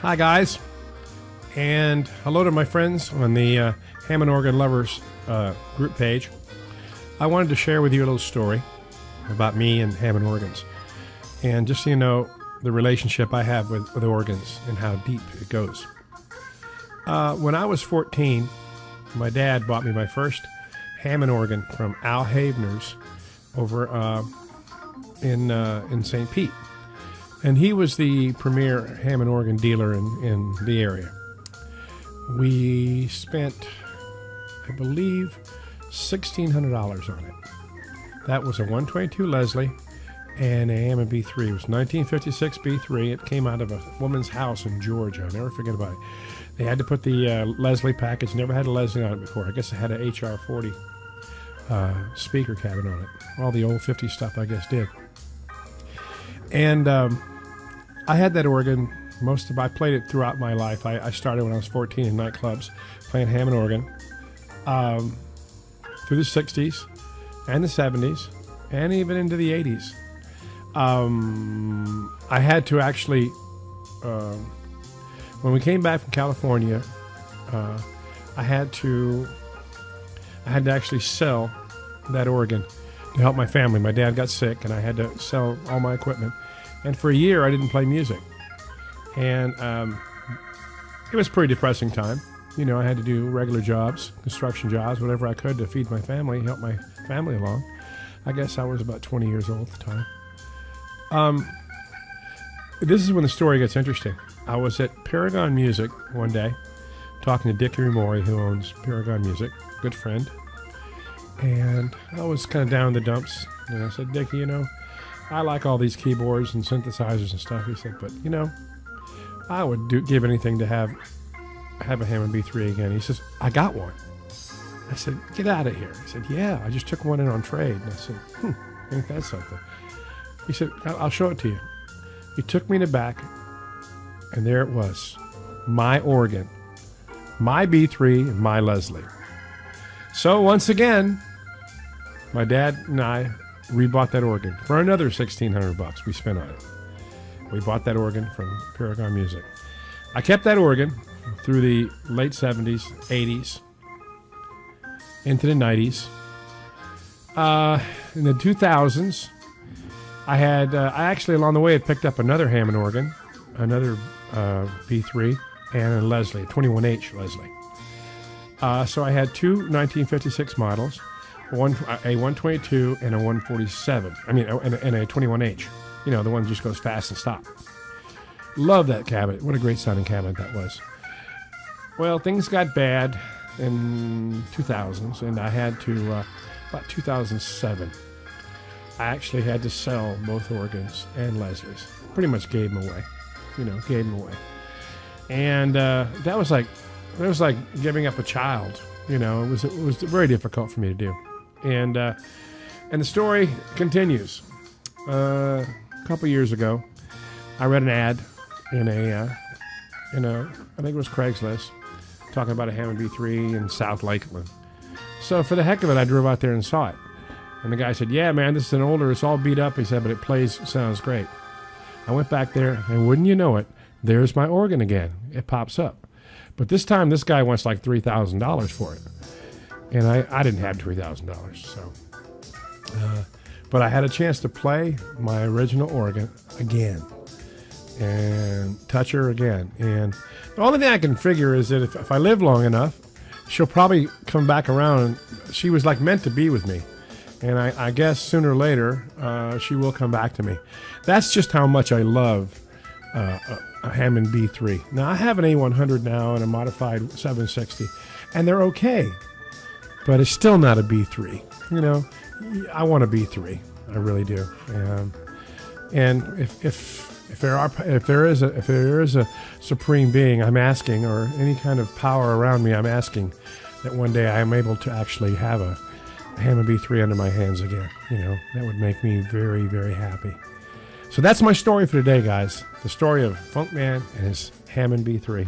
Hi guys, and hello to my friends on the Hammond Organ Lovers group page. I wanted to share with you a little story about me and Hammond organs, and just so you know the relationship I have with organs and how deep it goes. When I was 14, my dad bought me my first Hammond organ from Al Havener's over in St. Pete. And he was the premier Hammond organ dealer in the area. We spent, I believe, $1,600 on it. That was a 122 Leslie and a Hammond B3. It was 1956 B3. It came out of a woman's house in Georgia. I'll never forget about it. They had to put the Leslie package. Never had a Leslie on it before. I guess it had an HR40 speaker cabinet on it. All the old 50 stuff, I guess, did. And I had that organ I played it throughout my life. I started when I was 14 in nightclubs playing Hammond organ through the 60s and the 70s and even into the 80s. I had to actually, when we came back from California, I had to actually sell that organ to help my family. My dad got sick and I had to sell all my equipment. And for a year, I didn't play music. And it was a pretty depressing time. You know, I had to do regular jobs, construction jobs, whatever I could to feed my family, help my family along. I guess I was about 20 years old at the time. This is when the story gets interesting. I was at Paragon Music one day, talking to Dickie Rumori, who owns Paragon Music, good friend. And I was kind of down in the dumps. And I said, Dickie, you know, I like all these keyboards and synthesizers and stuff. He said, but, you know, I would give anything to have a Hammond B3 again. He says, I got one. I said, get out of here. He said, yeah, I just took one in on trade. And I said, ain't that something? He said, I'll show it to you. He took me in the back, and there it was, my organ, my B3 and my Leslie. So once again, my dad and I rebought that organ for another $1,600 we spent on it. We bought that organ from Paragon Music. I kept that organ through the late 70s, 80s, into the 90s. In the 2000s, I actually along the way had picked up another Hammond organ, another B3, and a Leslie, a 21H Leslie. So I had two 1956 models, a 122 and a 147. I mean, and a 21H. You know, the one that just goes fast and stop. Love that cabinet. What a great sounding cabinet that was. Well, things got bad in 2000s, and I had to, about 2007, I actually had to sell both organs and Leslie's. Pretty much gave them away. You know, gave them away. And that was like giving up a child. You know, it was very difficult for me to do. And the story continues. A couple years ago, I read an ad in a I think it was Craigslist, talking about a Hammond B3 in South Lakeland. So for the heck of it, I drove out there and saw it. And the guy said, "Yeah, man, this is an older. It's all beat up." He said, "But it sounds great." I went back there, and wouldn't you know it, there's my organ again. It pops up. But this time, this guy wants like $3,000 for it. And I didn't have $3,000, so. But I had a chance to play my original organ again and touch her again. And the only thing I can figure is that if I live long enough, she'll probably come back around. She was like meant to be with me. And I guess sooner or later, she will come back to me. That's just how much I love a Hammond B3. Now, I have an A100 now and a modified 760, and they're okay. But it's still not a B3. You know, I want a B3. I really do. And if there is a supreme being, I'm asking, or any kind of power around me, I'm asking that one day I am able to actually have a Hammond B3 under my hands again. That would make me very, very happy. So that's my story for today, guys. The story of Funkman and his Hammond B3.